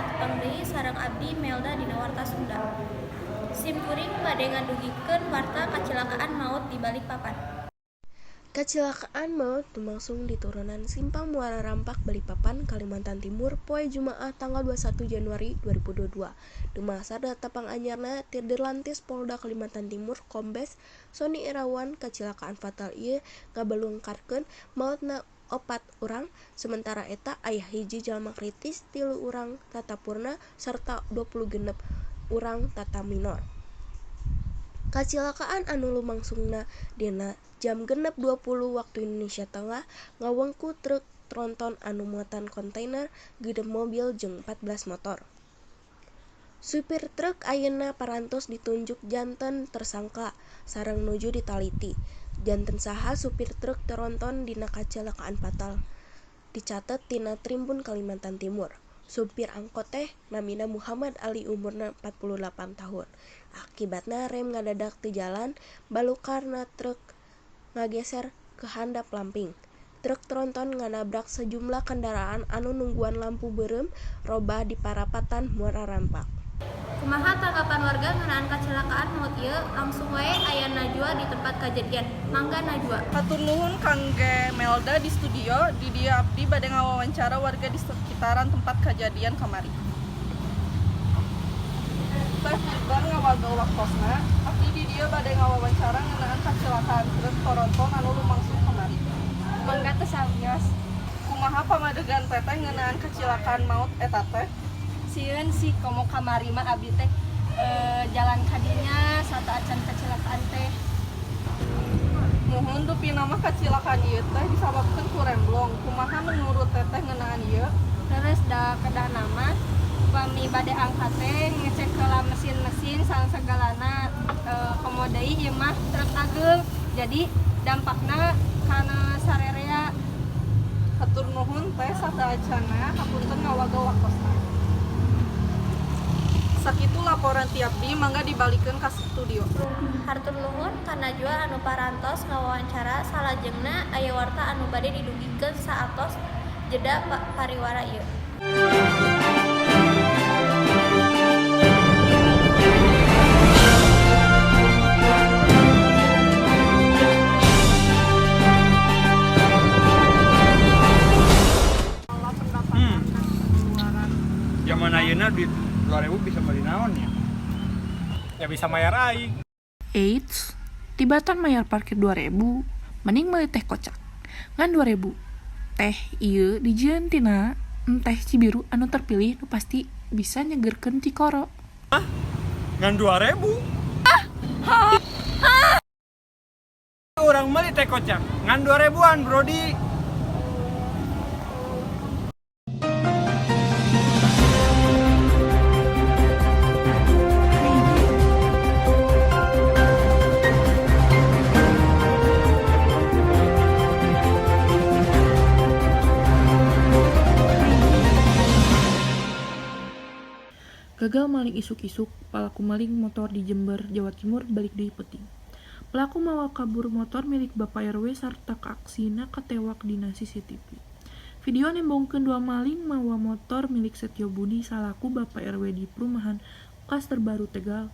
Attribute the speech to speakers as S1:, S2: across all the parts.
S1: satpam deui sareng Abdi Melda dina Warta Sunda. Simkuring bade ngadugikeun warta kacilakaan maut di Balikpapan.
S2: Kacilakaan maut lumangsung di turunan Simpang Muara Rampak, Balikpapan, Kalimantan Timur, poe Jumaah tanggal 21 Januari 2022. Dumasar data panganyarna ti Dirlantis Polda Kalimantan Timur Kombes Sony Irawan, kacilakaan fatal ieu ngabalungkarkeun mautna 4 urang, sementara eta aya hiji jalma kritis, 3 urang tatapurna sarta 26 urang tata minor. Kacilakaan anu lumangsungna dina jam 6.20 waktu Indonesia Tengah ngawengku truk tronton anu muatan kontainer, 6 mobil jeung 14 motor. Supir truk ayeuna parantos ditunjuk janten tersangka sareng nuju ditaliti. Janten saha supir truk tronton dina kacilakaan fatal dicatet tina Tribun Kalimantan Timur. Supir angkot teh namina Muhammad Ali, umurna 48 tahun. Akibatna rem ngadadak teu jalan, balukarna truk ngageser ke handap lamping. Truk tronton nganabrak sejumlah kendaraan anu nungguan lampu beureum robah di parapatan Muara Rampak.
S1: Kumaha tanggapan warga ngeunaan kacilakaan maut ieu? Langsung wae aya Najwa di tempat kejadian. Mangga Najwa.
S3: Hatur nuhun kangge Melda di studio. Di dia Abdi bade ngawawancara warga di sekitaran tempat kejadian kamari. Teh Firdan ngawagaw waktosna. Abdi di dia bade ngawawancara ngeunaan kacilakaan truk tronton anu lumangsung kamari.
S4: Mangga teh samios.
S3: Kumaha pamadegan teteh ngeunaan kacilakaan maut eta teh?
S4: Sieun si komo kamari mah abdi teh jalan kadinya sata acan kecelakaan teh.
S3: Muhun dupi nama kacilakaan ieu teh disababkeun ku remblong. Kumaha menurut teteh ngeunaan ieu?
S4: Terus da kedah nama upami bade angkat teh ngecek heula mesin-mesin sareng segalana komo deui ieu mah truk ageung. Jadi dampakna kana sarerea.
S3: Hatur nuhun teh sadayacana hapunten ngawagaw waktosna. Sakitu laporan ti Abdi, mangga dibalikeun ka studio.
S1: Hartur nuhun ka Najwa anu parantos ngawawancara. Salajengna aya warta anu bade didugikeun saatos jeda pariwara ieu.
S5: Zaman ayeuna di 2000 bisa beli naon ya? Ya bisa mayar aing.
S6: Eits, tibatan mayar parkir 2000, mending meuli teh kocak. Ngan 2000. Teh ieu dijieun tina teh Cibiru anu terpilih nu pasti bisa nyegerkeun Cikoro.
S5: Ngan 2000. Orang meuli teh kocak. Ngan 2000-an, Brodi.
S6: Gagal maling isuk-isuk, pelaku maling motor di Jember, Jawa Timur balik deui peuting. Pelaku mawa kabur motor milik Bapak RW sarta aksina katewak dina CCTV. Video nembongkeun dua maling mawa motor milik Setyo Budi salaku Bapak RW di perumahan Klaster Baru Tegal,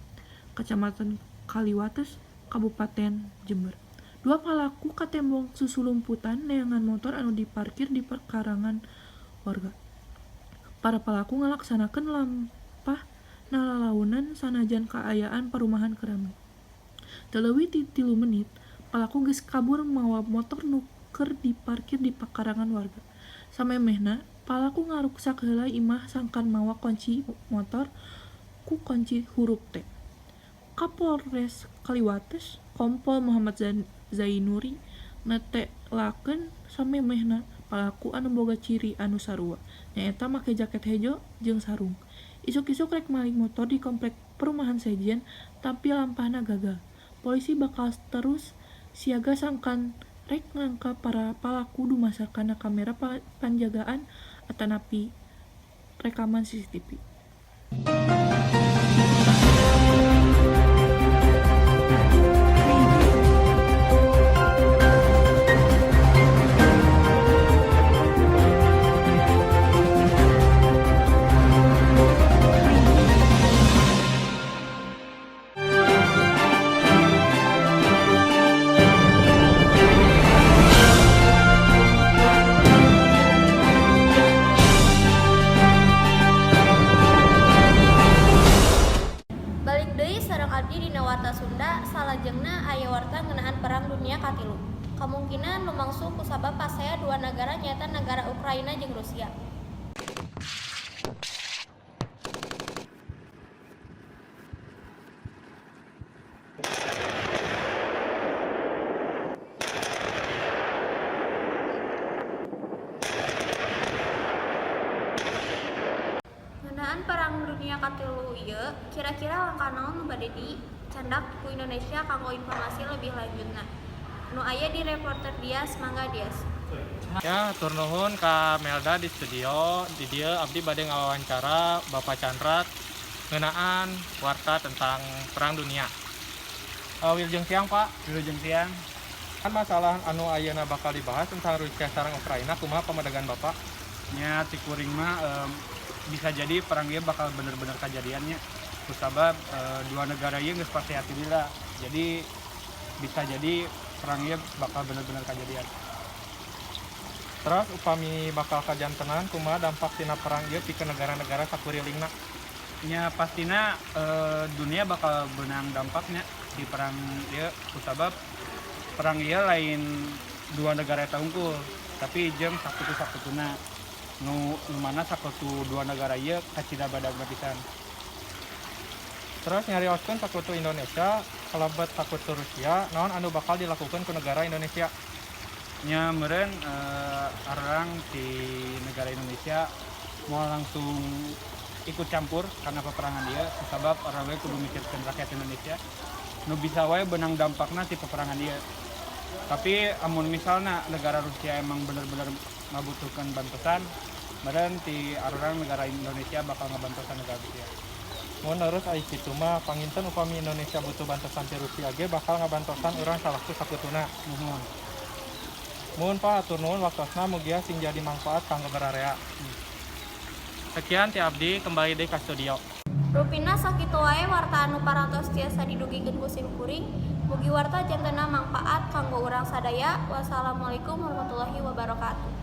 S6: Kecamatan Kaliwates, Kabupaten Jember. Dua pelaku katembong susulumputan neangan motor anu diparkir di perkarangan warga. Para pelaku ngalaksanakeun lampah nalalaunan sanajan kaayaan perumahan kerami. Teu leuwih ti 3 menit, pelaku geus kabur mawa motor nu keur diparkir di pekarangan warga. Samemehna, pelaku ngaruksak heula imah sangkan mawa kunci motor ku kunci huruf T. Kapolres Kaliwates, Kompol Muhammad Zainuri netelakeun samemehna pelaku anu boga ciri anu sarua, nyaeta make jaket hejo jeung sarung. Isuk-isuk rek maling motor di komplek perumahan sejen, tapi lampahna gagal. Polisi bakal terus siaga sangkan rek ngangka para pelaku dumasar kana kamera panjagaan atanapi rekaman CCTV.
S1: negara nyaeta negara Ukraina jeung Rusia. Ngeunaan Perang Dunia Katilu ieu, kira-kira langkah naon nu bade dicandak ku Indonesia kanggo informasi lebih lanjutna. Nu aya di reporter Dias, mangga Dias.
S5: Ya, tur nuhun ka Melda di studio. Di dieu abdi bade ngawawancara Bapak Chandra ngeunaan warta tentang Perang Dunia. Wilujeng siang, Pak. Wilujeng siang. Kan masalah anu ayeuna bakal dibahas tentang Rusia sareng Ukraina, kumaha pamadegan Bapak?
S7: Nya ti kuring mah bisa jadi perang ieu bakal bener-bener kejadiannya. Kusabab dua negara ieu geus pasti hati lila. Jadi bisa jadi perang ieu bakal bener-bener kejadian.
S5: Terus upami bakal kajantenan kumaha dampak tina perang ieu pikeun negara-negara sakurilingna?
S7: Nya pastina dunia bakal benang dampaknya di perang ieu kusabab perang ieu lain dua negara eta unggul, tapi jeung sakutu-sakutuna nu mana sakutu dua negara ieu kacida badag pisan.
S5: Terus nyarioskeun sakutu Indonesia kalebet sakutu Rusia, naon anu bakal dilakukan ku negara Indonesia?
S7: Nya meureun arang di negara Indonesia mau langsung ikut campur karena peperangan ieu sabab orang we kudu mikirkeun rakyat Indonesia nu bisa wae benang dampakna ti peperangan ieu. Tapi amun misalnya negara Rusia emang bener-bener ngabutuhkeun bantusan, meureun ti arurang negara Indonesia bakal ngabantusan negara Rusia.
S5: Mun terus aya kitu mah panginten upami Indonesia butuh bantusan ti Rusia ge bakal ngabantosan urang salaku sakutuna.
S7: Nuhun.
S5: Mun Pak atur nuhun waktosna mugia sing jadi manfaat kanggo bararea. Sekian ti abdi kembali deui ka studio.
S1: Rupina sakitu wae warta anu parantos tiasa didugikeun ku simkuring. Mugi warta jantenna mangpaat kanggo urang sadaya. Wassalamualaikum warahmatullahi wabarakatuh.